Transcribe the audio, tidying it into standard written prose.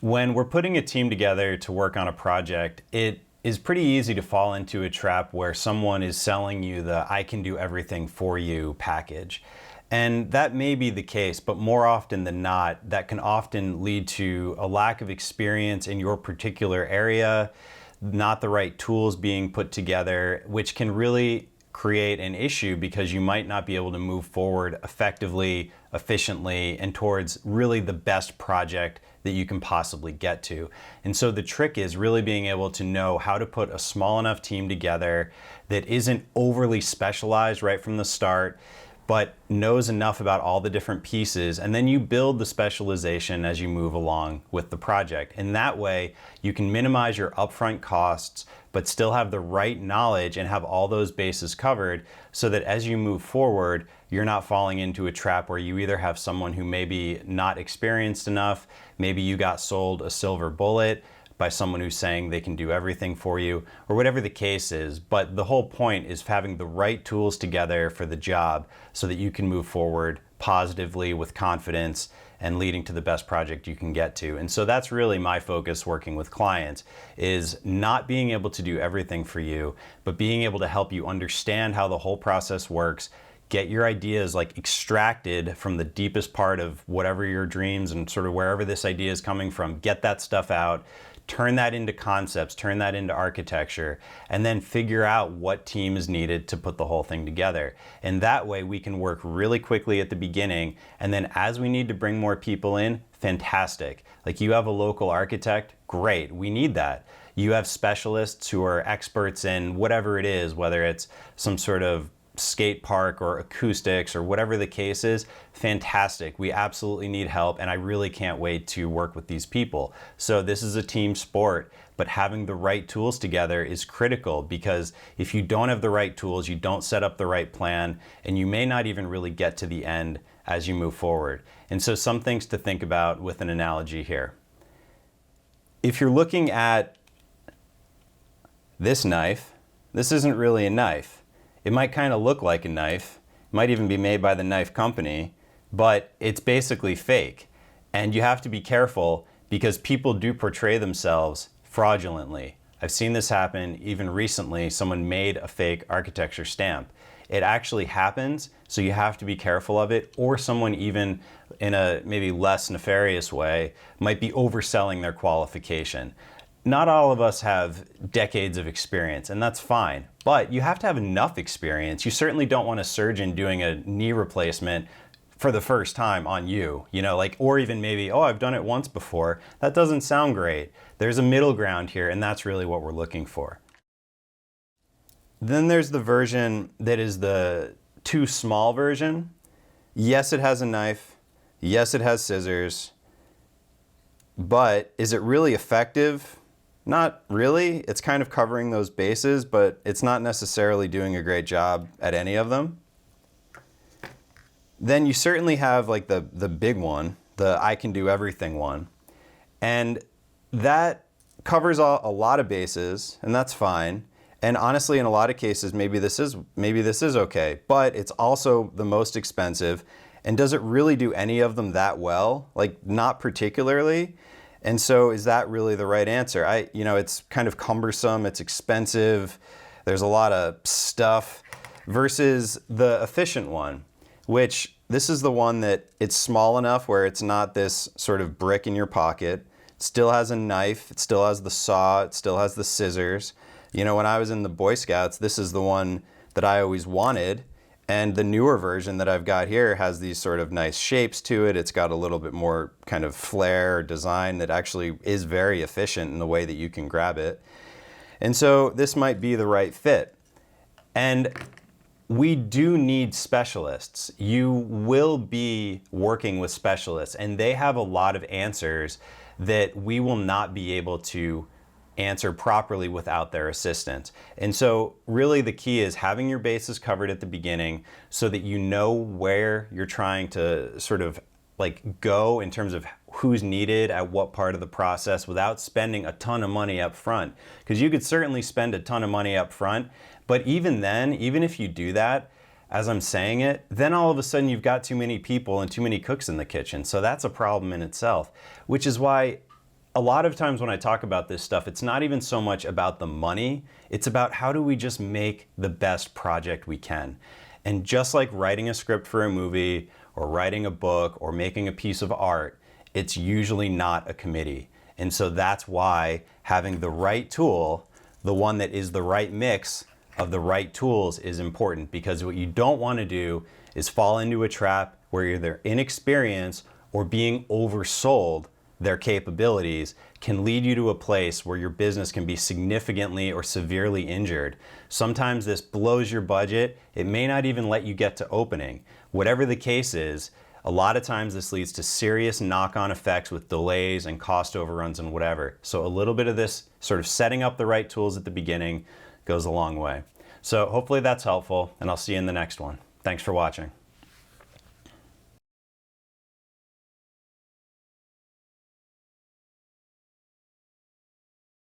When we're putting a team together to work on a project, it is pretty easy to fall into a trap where someone is selling you the "I can do everything for you" package. And that may be the case, but more often than not, that can often lead to a lack of experience in your particular area, not the right tools being put together, which can really create an issue because you might not be able to move forward effectively, efficiently, and towards really the best project that you can possibly get to. And so the trick is really being able to know how to put a small enough team together that isn't overly specialized right from the start, but knows enough about all the different pieces, and then you build the specialization as you move along with the project. And that way, you can minimize your upfront costs, but still have the right knowledge and have all those bases covered so that as you move forward, you're not falling into a trap where you either have someone who may be not experienced enough, maybe you got sold a silver bullet by someone who's saying they can do everything for you, or whatever the case is. But the whole point is having the right tools together for the job so that you can move forward positively with confidence and leading to the best project you can get to. And so that's really my focus working with clients, is not being able to do everything for you, but being able to help you understand how the whole process works, get your ideas like extracted from the deepest part of whatever your dreams and sort of wherever this idea is coming from, get that stuff out, turn that into concepts, turn that into architecture, and then figure out what team is needed to put the whole thing together. And that way we can work really quickly at the beginning, and then as we need to bring more people in, fantastic. Like you have a local architect, great, we need that. You have specialists who are experts in whatever it is, whether it's some sort of skate park or acoustics or whatever the case is, fantastic. We absolutely need help, and I really can't wait to work with these people. So this is a team sport, but having the right tools together is critical, because if you don't have the right tools, you don't set up the right plan, and you may not even really get to the end as you move forward. And so some things to think about with an analogy here. If you're looking at this knife, this isn't really a knife. It might kind of look like a knife, might even be made by the knife company, but it's basically fake. And you have to be careful because people do portray themselves fraudulently. I've seen this happen even recently. Someone made a fake architecture stamp. It actually happens, so you have to be careful of it, or someone even in a maybe less nefarious way might be overselling their qualification. Not all of us have decades of experience, and that's fine, but you have to have enough experience. You certainly don't want a surgeon doing a knee replacement for the first time on you, or even maybe, oh, I've done it once before. That doesn't sound great. There's a middle ground here, and that's really what we're looking for. Then there's the version that is the too small version. Yes, it has a knife. Yes, it has scissors. But is it really effective? Not really. It's kind of covering those bases, but it's not necessarily doing a great job at any of them. Then you certainly have like the big one, the I can do everything one. And that covers a lot of bases, and that's fine. And honestly, in a lot of cases, maybe this is okay, but it's also the most expensive. And does it really do any of them that well? Like, not particularly. And so is that really the right answer? It's kind of cumbersome, it's expensive, there's a lot of stuff, versus the efficient one, which this is the one that it's small enough where it's not this sort of brick in your pocket. It still has a knife, it still has the saw, it still has the scissors. When I was in the Boy Scouts, this is the one that I always wanted. And the newer version that I've got here has these sort of nice shapes to it. It's got a little bit more kind of flair or design that actually is very efficient in the way that you can grab it. And so this might be the right fit. And we do need specialists. You will be working with specialists, and they have a lot of answers that we will not be able to answer properly without their assistance. And so really the key is having your bases covered at the beginning so that you know where you're trying to sort of like go in terms of who's needed at what part of the process without spending a ton of money up front. Because you could certainly spend a ton of money up front, but even then, even if you do that, as I'm saying it, then all of a sudden you've got too many people and too many cooks in the kitchen. So that's a problem in itself, which is why a lot of times when I talk about this stuff, it's not even so much about the money, it's about how do we just make the best project we can. And just like writing a script for a movie or writing a book or making a piece of art, it's usually not a committee. And so that's why having the right tool, the one that is the right mix of the right tools, is important, because what you don't want to do is fall into a trap where you're either inexperienced or being oversold their capabilities can lead you to a place where your business can be significantly or severely injured. Sometimes this blows your budget. It may not even let you get to opening. Whatever the case is, a lot of times this leads to serious knock-on effects with delays and cost overruns and whatever. So a little bit of this sort of setting up the right tools at the beginning goes a long way. So hopefully that's helpful, and I'll see you in the next one. Thanks for watching.